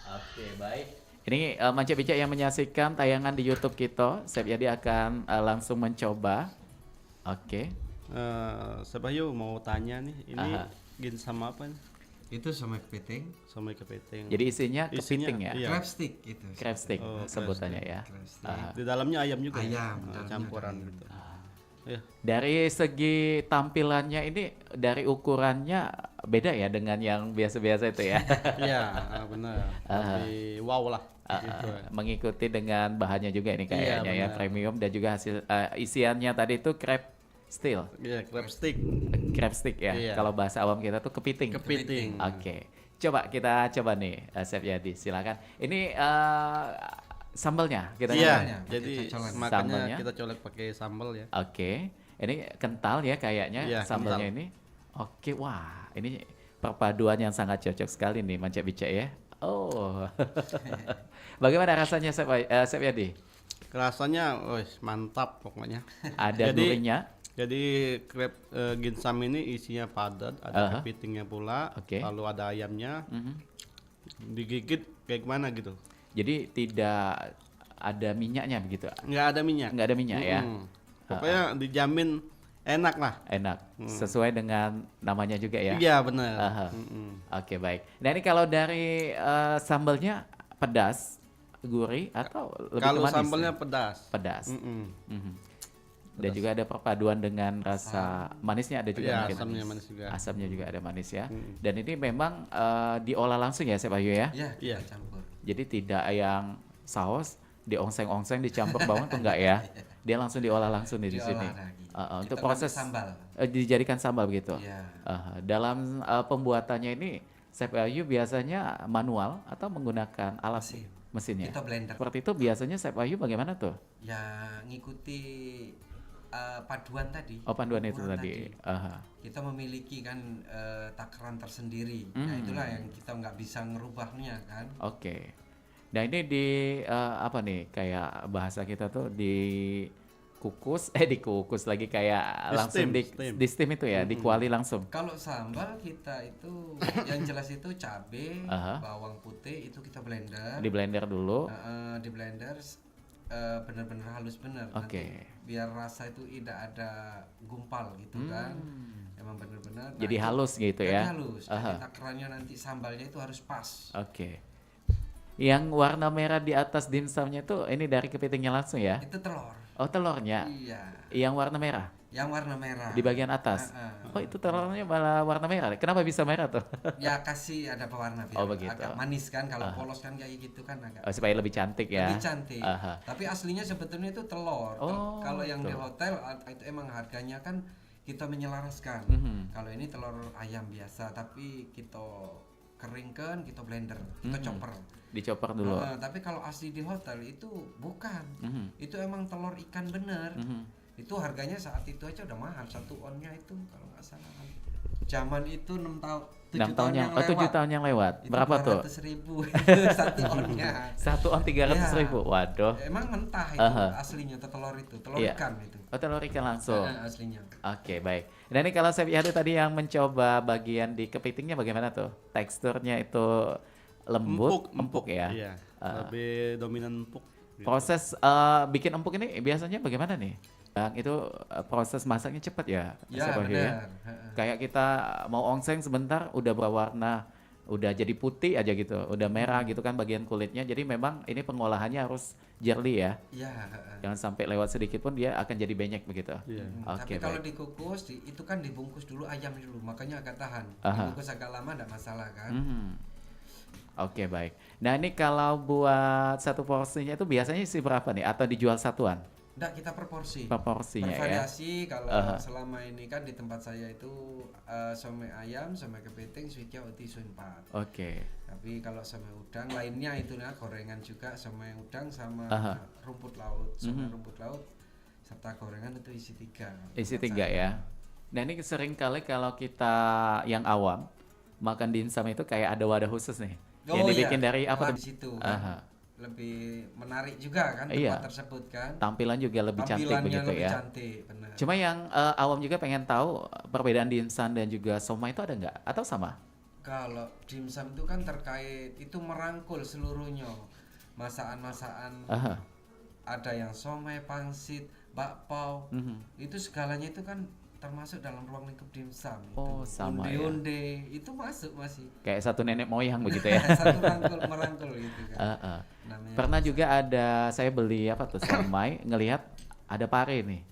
Oke baik. Ini Mance Bica yang menyaksikan tayangan di YouTube kita. Chef Yadi akan langsung mencoba. Oke. Chef Wahyu mau tanya nih, ini dimsum apa nih? Itu somai kepiting. Somai kepiting. Jadi isinya kepiting ya? Iya. Crab stick itu. Crab stick sebutannya ya. Di dalamnya ayam juga. Ayam, campuran gitu. Ya. Dari segi tampilannya ini, dari ukurannya beda ya dengan yang biasa-biasa itu ya? Iya, benar. Lebih wow lah. Gitu. Mengikuti dengan bahannya juga ini kayaknya ya, premium, dan juga hasil isiannya tadi itu crab still. Iya, crab stick. Crab stick ya. Iya. Kalau bahasa awam kita tuh kepiting. Kepiting. Oke. Coba kita coba nih, Chef Yadi, silakan. Ini sambalnya kita iya, jadi sambalnya makanya kita colek pakai sambal ya. Oke. Ini kental ya kayaknya iya, sambalnya ini. Oke, wah, ini perpaduan yang sangat cocok sekali nih Mance Bica ya. Oh. Bagaimana rasanya Chef Yadi? Rasanya mantap pokoknya. Ada durinya. Jadi crab dimsum ini isinya padat, ada kepitingnya pula, lalu ada ayamnya. Digigit kayak gimana gitu. Jadi tidak ada minyaknya begitu? Nggak ada minyak. Nggak ada minyak ya? Pokoknya dijamin enak lah. Enak, sesuai dengan namanya juga ya? Iya benar. Oke baik. Nah ini kalau dari sambalnya pedas, gurih, atau lebih kalau ke manis? Kalau sambalnya pedas. Pedas. Dan juga ada perpaduan dengan rasa manisnya ada juga. Iya, asamnya manis juga. Asamnya juga ada manis ya. Dan ini memang diolah langsung ya Chef Wahyu ya? Iya, campur. Jadi tidak yang saus diongseng-ongseng dicampur bawang tuh enggak ya? Dia langsung diolah langsung di sini. Untuk proses sambal. Dijadikan sambal begitu. Iya. Dalam pembuatannya ini Chef Wahyu biasanya manual atau menggunakan alat mesinnya? Kita blender. Seperti itu biasanya Chef Wahyu bagaimana tuh? Ya ngikuti paduan tadi. Oh, paduan itu tadi. Kita memiliki kan takaran tersendiri. Nah itulah yang kita nggak bisa ngerubahnya kan. Oke. Nah ini di apa nih, kayak bahasa kita tuh dikukus lagi kayak langsung di steam itu ya, dikuali langsung. Kalau sambal kita itu yang jelas itu cabai, bawang putih itu kita blender. Di blender dulu. Di blender benar-benar halus benar. Oke. Biar rasa itu tidak ada gumpal gitu kan. Emang benar-benar. Jadi halus gitu ya. Halus. Jadi takarannya nanti sambalnya itu harus pas. Oke. Yang warna merah di atas dimsumnya tuh ini dari kepitingnya langsung ya? Itu telur. Oh, telurnya. Iya. Yang warna merah? Yang warna merah. Di bagian atas. Oh, itu telurnya malah warna merah. Kenapa bisa merah tuh? Ya kasih ada pewarna biar begitu. agak manis kan, kalau polos kan kayak gitu kan agak. Supaya lebih cantik ya. Lebih cantik. Tapi aslinya sebetulnya itu telur. Kalau yang di hotel itu emang harganya kan kita menyelaraskan. Kalau ini telur ayam biasa, tapi kita keringkan, kita blender, kita chopper. Dichopper dulu. Tapi kalau asli di hotel itu bukan. Itu emang telur ikan bener. Itu harganya saat itu aja udah mahal, 1 onnya itu kalau nggak salah. Zaman itu 6 tahun, 7 tahun yang lewat. 7 tahun yang lewat. Itu Berapa tuh? 200.000 1 onnya. 1 on 300.000. Waduh. Emang mentah itu aslinya telur itu, telur ikan itu. Oh, telur ikan langsung. Aslinya. Oke, baik. Dan ini kalau Chef Yadi tadi yang mencoba bagian di kepitingnya bagaimana tuh? Teksturnya itu lembut, empuk ya. Iya. Lebih dominan empuk. Gitu. Proses bikin empuk ini biasanya bagaimana nih? Itu proses masaknya cepat ya? Ya, benar. Kayak kita mau ongseng sebentar udah berwarna, udah jadi putih aja gitu, udah merah gitu kan bagian kulitnya. Jadi memang ini pengolahannya harus jernih ya. Iya. Jangan sampai lewat sedikit pun dia akan jadi benyek begitu. Tapi kalau dikukus itu kan dibungkus dulu ayam dulu, makanya agak tahan. Dibungkus agak lama enggak masalah kan. Oke, baik. Nah ini kalau buat satu porsinya itu biasanya isi berapa nih? Atau dijual satuan? Enggak, kita per porsi. Per porsinya bervariasi ya? Kalau selama ini kan di tempat saya itu somai ayam, somai kepiting, suikia, uti, suin pat. Oke. Tapi kalau somai udang lainnya itu gorengan juga, somai udang sama rumput laut, somai rumput laut serta gorengan itu isi 3. Isi 3 ya. Nah ini sering kali kalau kita yang awam makan dimsum itu kayak ada wadah khusus nih. Yang dibikin dari apa tuh? Di situ kan. Lebih menarik juga kan tempat tersebut kan. Tampilan juga lebih cantik begitu lebih ya. Cantik, benar. Cuma yang awam juga pengen tahu perbedaan dimsum dan juga somai itu ada nggak? Atau sama? Kalau dimsum itu kan terkait itu merangkul seluruhnya. Masakan-masakan ada yang somai, pangsit, bakpao. Itu segalanya itu kan termasuk dalam ruang lingkup dimsum. Oh, itu. sama Onde-onde itu masuk masih. Kayak satu nenek moyang begitu ya. Satu merangkul gitu kan. Pernah juga ada saya beli apa tuh somai ngelihat ada pare nih.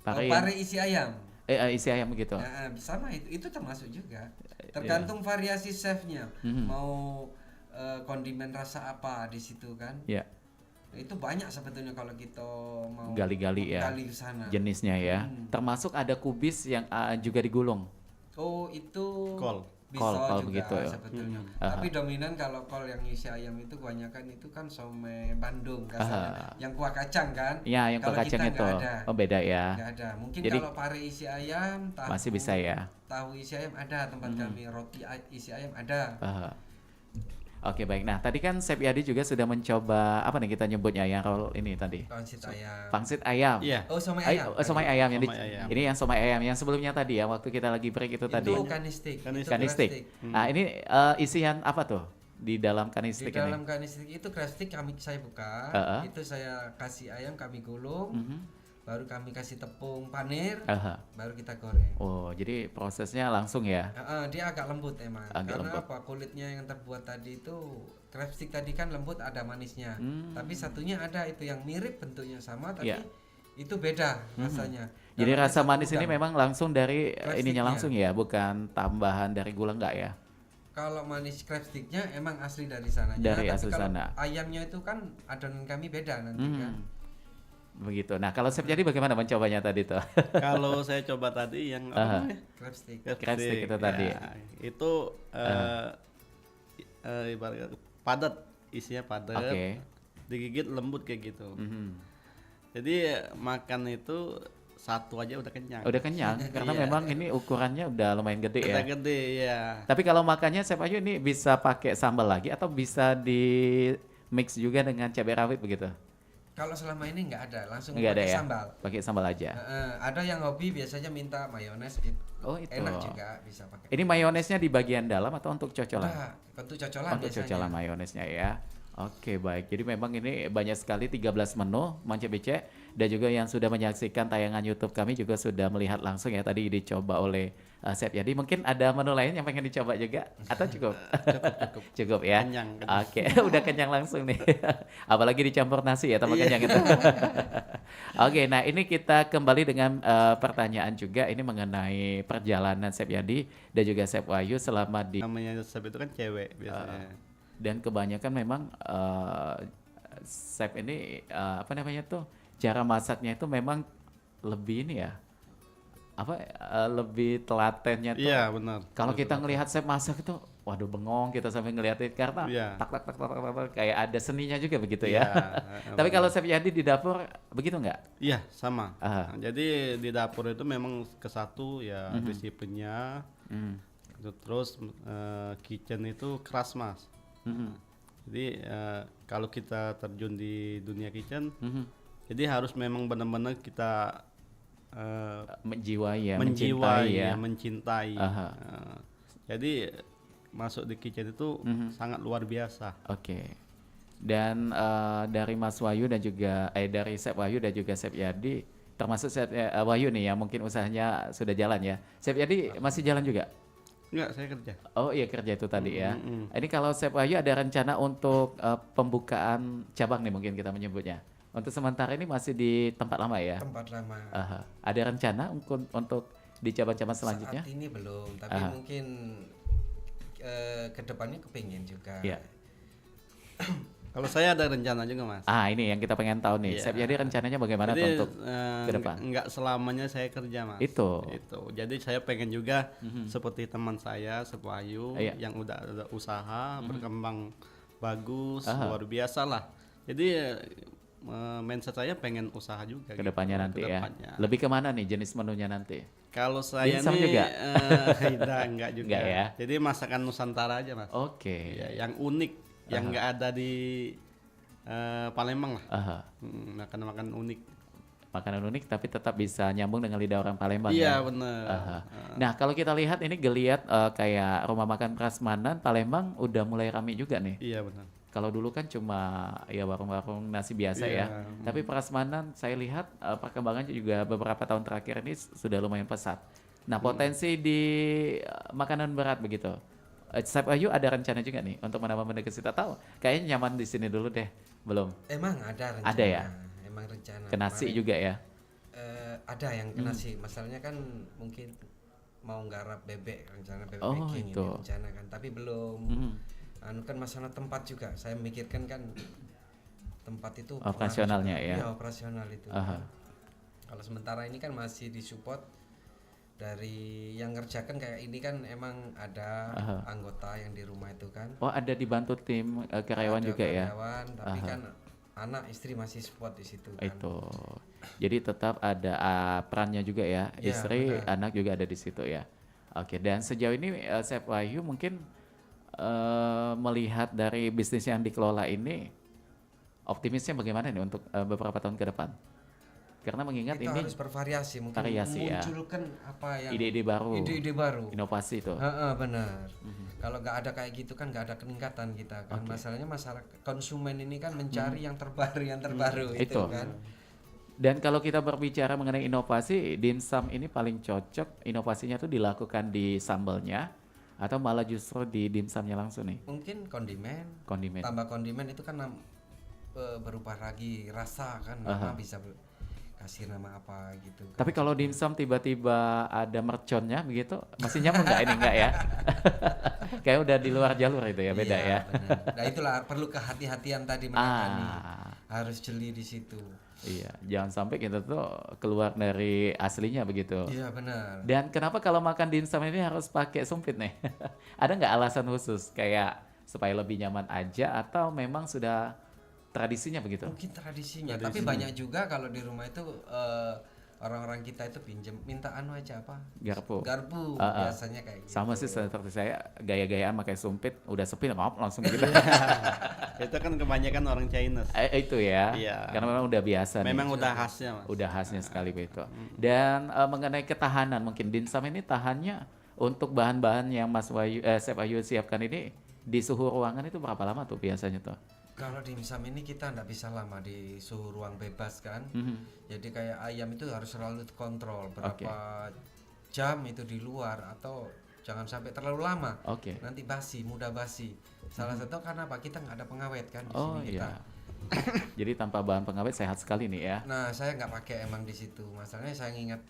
Pare isi ayam. Isi ayam begitu. Sama itu termasuk juga. Tergantung variasi chefnya. Mau kondimen rasa apa di situ kan. Iya. Itu banyak sebetulnya kalau kita mau gali-gali ya gali sana. Jenisnya ya. Termasuk ada kubis yang juga digulung. Oh, itu kol. Bisa kol juga begitu ya. sebetulnya. Tapi dominan kalau kol yang isi ayam itu kebanyakan itu kan somai Bandung kasarnya. Yang kuah kacang kan? Ya, yang kuah kacang itu. Oh, beda ya. Nggak ada. Mungkin jadi, kalau pare isi ayam, tahu masih bisa ya. Tahu isi ayam ada tempat kami, roti isi ayam ada. Oke, baik. Nah, tadi kan Chef Yadi juga sudah mencoba apa nih kita nyebutnya yang roll ini tadi? Pangsit ayam. Pangsit ayam. Iya. Oh, somai ayam. Somai ayam yang ini yang somai ayam yang sebelumnya tadi ya waktu kita lagi break itu tadi. Itu kanistik. Kanistik. Nah, ini isian apa tuh di dalam kanistik ini? Di dalam kanistik itu kanistik saya buka. Itu saya kasih ayam, kami gulung. Baru kami kasih tepung panir, baru kita goreng. Oh, jadi prosesnya langsung ya? Dia agak lembut emang. Karena lembut. Apa? Kulitnya yang terbuat tadi itu crab stick tadi kan lembut, ada manisnya. Tapi satunya ada itu yang mirip bentuknya sama, tapi itu beda rasanya. Jadi rasa manis ini memang langsung dari ininya langsung ya, bukan tambahan dari gula enggak ya? Kalau manis crab sticknya emang asli dari sananya. Dari tapi asli kalau sana. Ayamnya itu kan adonan kami beda nanti kan. Begitu. Nah, kalau Chef jadi bagaimana mencobanya tadi tuh? Kalau saya coba tadi yang apa namanya? Crab stick. Crab stick itu tadi. Itu ibarat padat, isinya padat. Digigit lembut kayak gitu. Jadi makan itu satu aja udah kenyang. Udah kenyang karena memang ini ukurannya udah lumayan gede ya. Udah gede ya. Tapi kalau makannya Chef Ayu ini bisa pakai sambal lagi atau bisa di mix juga dengan cabai rawit begitu? Kalau selama ini nggak ada, langsung pakai sambal. Pakai sambal aja. Ada yang hobi biasanya minta mayones gitu. Oh, itu. Enak juga bisa pakai. Ini mayonesnya di bagian dalam atau untuk cocolan? Untuk cocolan untuk biasanya. Cocolan mayonesnya ya. Oke, baik. Jadi memang ini banyak sekali 13 menu Mance Becek, dan juga yang sudah menyaksikan tayangan YouTube kami juga sudah melihat langsung ya tadi dicoba oleh Chef Yadi. Mungkin ada menu lain yang pengen dicoba juga atau cukup? Cukup ya. Kenyang. Oke, udah kenyang langsung nih. Apalagi dicampur nasi ya tambah kenyang itu. Oke, nah ini kita kembali dengan pertanyaan juga ini mengenai perjalanan Chef Yadi dan juga Chef Wahyu selama di namanya chef itu kan cewek biasanya. Dan kebanyakan memang chef ini apa namanya tuh cara masaknya itu memang lebih ini ya lebih telatennya tuh. Iya benar. Kalau kita ngelihat chef masak itu waduh bengong kita sampai ngeliatin karena tak tak tak tak tak, tak, kayak ada seninya juga begitu ya. Tapi kalau Chef Yadi di dapur begitu nggak? Iya sama. Jadi di dapur itu memang kesatu ya disiplinnya. Terus kitchen itu keras Mas. Jadi kalau kita terjun di dunia kitchen, jadi harus memang benar-benar kita mencintai. Jadi masuk di kitchen itu sangat luar biasa. Oke. Dan dari Mas Wahyu dan juga dari Chef Wahyu dan juga Chef Yadi, termasuk Chef Wahyu nih yang mungkin usahanya sudah jalan ya. Chef Yadi masih jalan juga? Enggak, saya kerja. Oh iya kerja itu tadi ya. Ini kalau Chef Wahyu ada rencana untuk pembukaan cabang nih mungkin kita menyebutnya. Untuk sementara ini masih di tempat lama ya? Tempat lama. Ada rencana untuk di cabang-cabang selanjutnya? Saat ini belum, tapi mungkin kedepannya kepingin juga. Yeah. Kalau saya ada rencana juga Mas. Ini yang kita pengen tahu nih. Chef Yadi rencananya bagaimana untuk ke depan? Enggak selamanya saya kerja Mas. Itu. Jadi saya pengen juga seperti teman saya Chef Wahyu yang udah ada usaha berkembang bagus, luar biasa lah. Jadi mindset saya pengen usaha juga kedepannya gitu, nanti ya. Lebih kemana nih jenis menunya nanti? Kalau saya Dimsum nih juga? enggak juga. Enggak ya? Jadi masakan Nusantara aja Mas. Oke. Ya, yang unik, yang enggak ada di Palembang lah. Makan-makan unik. Makanan unik tapi tetap bisa nyambung dengan lidah orang Palembang. Iya benar. Nah kalau kita lihat ini geliat kayak rumah makan prasmanan Palembang udah mulai ramai juga nih. Iya benar. Kalau dulu kan cuma ya warung-warung nasi biasa ya. Tapi prasmanan saya lihat perkembangannya juga beberapa tahun terakhir ini sudah lumayan pesat. Nah potensi di makanan berat begitu. Chef Wahyu ada rencana juga nih untuk menambah menu kita tahu. Kayaknya nyaman di sini dulu deh. Belum? Emang ada rencana. Ada ya? Emang rencana. Ke nasi juga ya? Ada yang ke nasi. Masalahnya kan mungkin mau nggarap bebek, rencana bebek baking ini rencana kan. Tapi belum. Kan masalah tempat juga. Saya memikirkan kan tempat itu operasionalnya ya. Iya, operasional itu. Kalau sementara ini kan masih disupport dari yang ngerjakan kayak ini kan emang ada anggota yang di rumah itu kan. Oh, ada dibantu tim karyawan juga ya. Karyawan, tapi kan anak istri masih support di situ kan. Itu. Jadi tetap ada perannya juga ya. Istri, anak juga ada di situ ya. Oke, dan sejauh ini Chef Wahyu mungkin melihat dari bisnis yang dikelola ini optimisnya bagaimana nih untuk beberapa tahun ke depan? Karena mengingat kita ini harus bervariasi, mungkin memunculkan apa yang ide-ide baru, inovasi itu. Benar. Kalau nggak ada kayak gitu kan nggak ada peningkatan kita kan. Masalahnya masyarakat konsumen ini kan mencari yang terbaru itu kan. Dan kalau kita berbicara mengenai inovasi, dimsum ini paling cocok inovasinya tuh dilakukan di sambalnya atau malah justru di dimsumnya langsung nih? Mungkin kondimen. Tambah kondimen itu kan berupa lagi rasa kan, bisa kasih nama apa gitu. Tapi kalau dimsum tiba-tiba ada merconnya begitu, masih nyambung nggak ini nggak ya? Kayak udah di luar jalur itu ya, beda ya. Benar. Nah itulah perlu kehati-hatian tadi menangani. Harus jeli di situ. Iya, jangan sampai kita tuh keluar dari aslinya begitu. Iya benar. Dan kenapa kalau makan dimsum ini harus pakai sumpit nih? Ada nggak alasan khusus kayak supaya lebih nyaman aja atau memang sudah tradisinya begitu? Mungkin tradisinya. Tapi banyak juga kalau di rumah itu orang-orang kita itu minta aja apa? Garpu biasanya kayak gitu. Sama sih seperti saya gaya-gayaan pakai sumpit udah sepi langsung gitu. Itu kan kebanyakan orang Chinese. Itu ya. Karena memang udah biasa. Memang udah khasnya Mas. Udah khasnya sekali begitu. Dan mengenai ketahanan mungkin dimsum ini tahannya untuk bahan-bahan yang Chef Wahyu siapkan ini di suhu ruangan itu berapa lama tuh biasanya tuh? Kalau dimsum ini kita nggak bisa lama di suhu ruang bebas kan. Jadi kayak ayam itu harus selalu kontrol berapa jam itu di luar atau jangan sampai terlalu lama. Nanti mudah basi. Salah satu karena apa? Kita nggak ada pengawet kan di sini kita. Jadi tanpa bahan pengawet sehat sekali nih ya. Nah saya nggak pakai emang di situ. Masalahnya saya ingat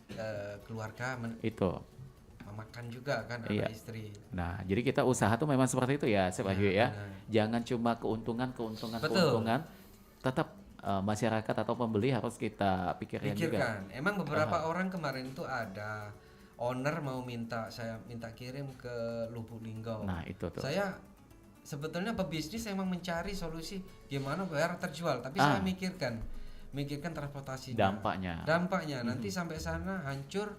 keluarga itu. Makan juga kan anak istri. Nah, jadi kita usaha tuh memang seperti itu ya, Chef Wahyu ya. Jangan cuma keuntungan, tetap masyarakat atau pembeli harus kita pikirkan juga. Emang beberapa orang kemarin itu ada owner mau saya minta kirim ke Lubuk Linggau. Nah, itu tuh. Saya sebetulnya pebisnis emang mencari solusi gimana biar terjual, tapi saya mikirkan transportasinya. Dampaknya nanti sampai sana hancur.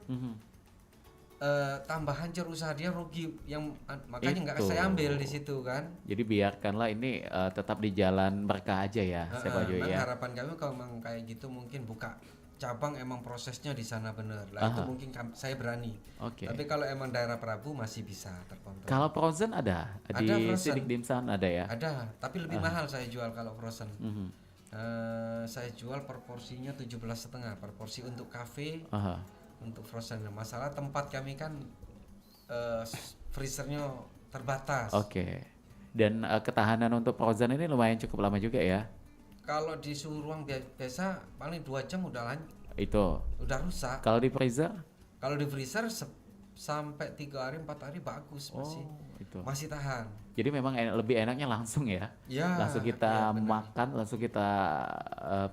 Tambah hancur usaha dia, rugi yang makanya nggak saya ambil di situ kan. Jadi biarkanlah ini tetap di jalan berkah aja ya, harapan kami kalau memang kayak gitu mungkin buka cabang emang prosesnya di sana bener lah, itu mungkin saya berani. Tapi kalau emang daerah Prabu masih bisa terkontrol. Kalau frozen ada di Sidik Dimsum ada ya? Ada, tapi lebih mahal saya jual kalau frozen. Saya jual per porsinya 17,5 per porsi untuk kafe. Untuk frozen. Masalah tempat kami kan freezernya terbatas. Dan ketahanan untuk frozen ini lumayan cukup lama juga ya? Kalau di suhu ruang biasa paling 2 jam udah udah rusak. Kalau di freezer? Kalau di freezer sampai 3 hari 4 hari bagus, masih tahan. Jadi memang lebih enaknya langsung ya? Langsung kita makan, langsung kita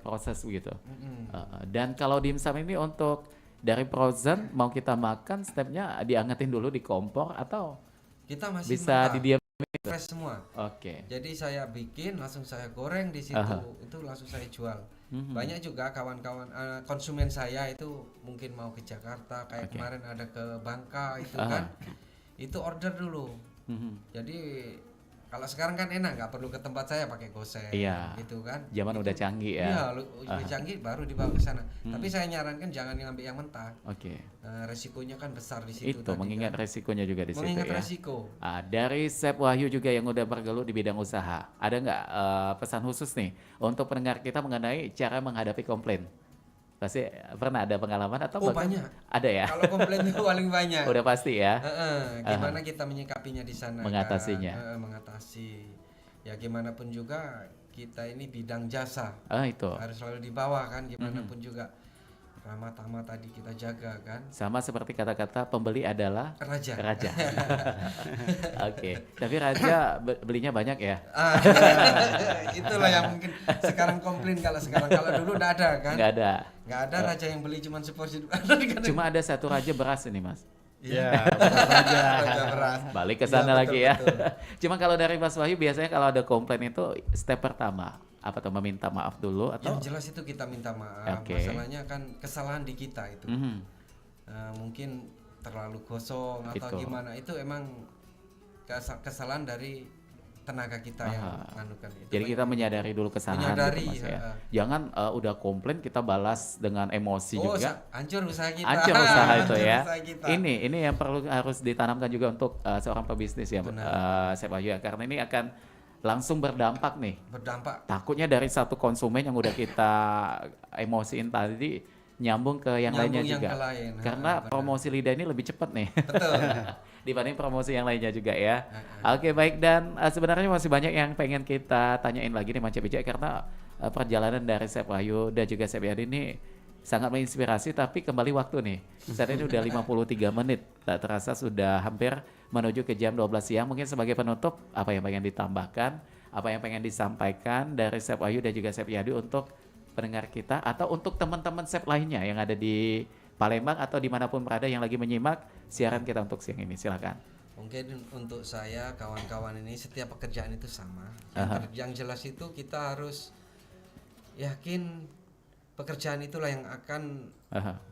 proses begitu. Dan kalau dimsum ini untuk dari frozen mau kita makan, stepnya diangetin dulu di kompor atau kita masih bisa didiam fresh semua. Jadi saya bikin langsung saya goreng di situ, itu langsung saya jual. Banyak juga kawan-kawan konsumen saya itu mungkin mau ke Jakarta, kayak kemarin ada ke Bangka itu kan, itu order dulu. Jadi kalau sekarang kan enak, nggak perlu ke tempat saya pakai GoSend, gitu kan. Zaman udah canggih ya. Iya, udah canggih baru dibawa ke sana. Tapi saya nyarankan jangan ngambil yang mentah. Resikonya kan besar di situ. Itu mengingat resikonya juga di situ ya. Mengingat resiko. Dari Chef Wahyu juga yang udah bergelut di bidang usaha, ada nggak pesan khusus nih untuk pendengar kita mengenai cara menghadapi komplain? Pasti pernah ada pengalaman atau banyak. Ada ya? Kalau komplain itu paling banyak. Udah pasti ya. Gimana kita menyikapinya di sana? Mengatasinya. Kan? Mengatasi. Ya gimana pun juga kita ini bidang jasa. Itu. Harus selalu di bawah kan, gimana pun juga. Ramah tamah tadi kita jaga kan. Sama seperti kata-kata pembeli adalah raja. Tapi raja belinya banyak ya. Itulah yang mungkin sekarang komplain kalau dulu nggak ada kan. Nggak ada raja yang beli cuma seporsi. Cuma ada satu raja beras ini mas. Iya, raja beras. Balik ke sana lagi ya. Cuma kalau dari Mas Wahyu biasanya kalau ada komplain itu step pertama apa tuh, meminta maaf dulu atau? Yang jelas itu kita minta maaf. Masalahnya kan kesalahan di kita itu. Mungkin terlalu gosong atau gimana, itu emang kesalahan dari tenaga kita yang nganukan itu. Jadi kita menyadari dulu kesalahan gitu, Mas, ya. Jangan udah komplain kita balas dengan emosi juga. Hancur usaha kita. Hancur usaha itu ya. Ini yang harus ditanamkan juga untuk seorang pebisnis ya, Chef Wahyu ya, karena ini akan langsung berdampak nih. Takutnya dari satu konsumen yang udah kita emosiin tadi nyambung ke yang lainnya juga. Karena promosi lidah ini lebih cepat nih. Betul. Dibanding promosi yang lainnya juga ya. Oke, baik, dan sebenarnya masih banyak yang pengen kita tanyain lagi nih Mas Wijaya, karena perjalanan dari Chef Wahyu dan juga Chef Yadi ini sangat menginspirasi, tapi kembali waktu nih. Saat ini udah 53 menit. Tak terasa sudah hampir menuju ke jam 12 siang. Mungkin sebagai penutup, apa yang pengen ditambahkan, apa yang pengen disampaikan dari Chef Wahyu dan juga Chef Yadi untuk pendengar kita, atau untuk teman-teman chef lainnya yang ada di Palembang atau dimanapun berada yang lagi menyimak siaran kita untuk siang ini. Silakan. Mungkin untuk saya, kawan-kawan ini, setiap pekerjaan itu sama. Yang jelas itu kita harus yakin pekerjaan itulah yang akan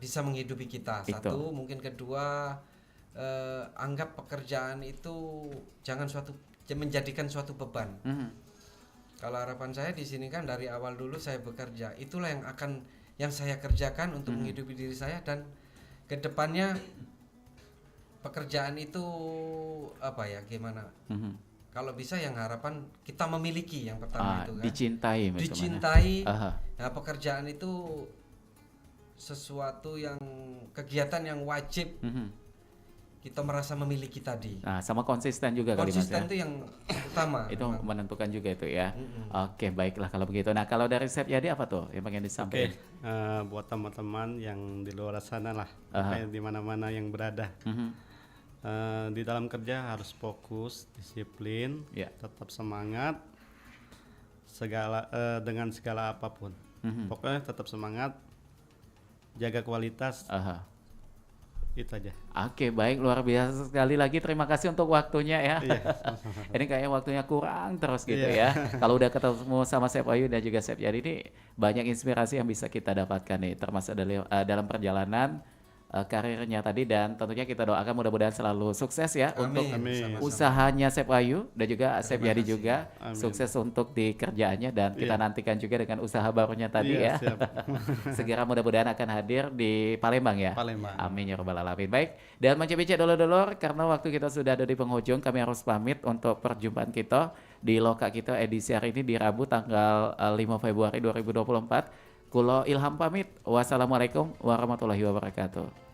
bisa menghidupi kita. Satu, mungkin kedua, anggap pekerjaan itu jangan menjadikan suatu beban. Kalau harapan saya di sini kan dari awal dulu saya bekerja, itulah yang saya kerjakan untuk menghidupi diri saya, dan kedepannya pekerjaan itu gimana? Kalau bisa yang harapan kita memiliki yang pertama itu kan. Dicintai. Nah, pekerjaan itu sesuatu yang kegiatan yang wajib kita merasa memiliki tadi. Nah, sama konsisten juga kali Mas ya. Konsisten itu yang utama. Itu menentukan juga itu ya. Oke, baiklah kalau begitu. Nah, kalau dari Chef Yadi apa tuh yang pengen disampaikan? Buat teman-teman yang di luar sana lah, di mana-mana yang berada. Di dalam kerja harus fokus, disiplin, tetap semangat, dengan segala apapun. Pokoknya tetap semangat, jaga kualitas, Itu aja. Oke, baik, luar biasa sekali lagi. Terima kasih untuk waktunya ya. Iya. Ini kayaknya waktunya kurang terus gitu Iya. ya. Kalau udah ketemu sama Chef Ayu dan juga Chef Yadi ini banyak inspirasi yang bisa kita dapatkan nih, termasuk dalam perjalanan karirnya tadi, dan tentunya kita doakan mudah-mudahan selalu sukses ya Amin. untuk Sama-sama. usahanya Chef Ayu dan juga Chef Terima Yadi kasih. juga. Amin. Sukses untuk di kerjaannya, dan kita Iya. nantikan juga dengan usaha barunya tadi Iya, ya. siap. Segera mudah-mudahan akan hadir di Palembang ya. Palembang. Amin ya rabbal alamin. Baik, dan Mancebece dulur-dulur, karena waktu kita sudah ada di penghujung, kami harus pamit untuk perjumpaan kita di Loka kita edisi hari ini di Rabu tanggal 5 Februari 2024. Kulo Ilham pamit. Wassalamualaikum warahmatullahi wabarakatuh.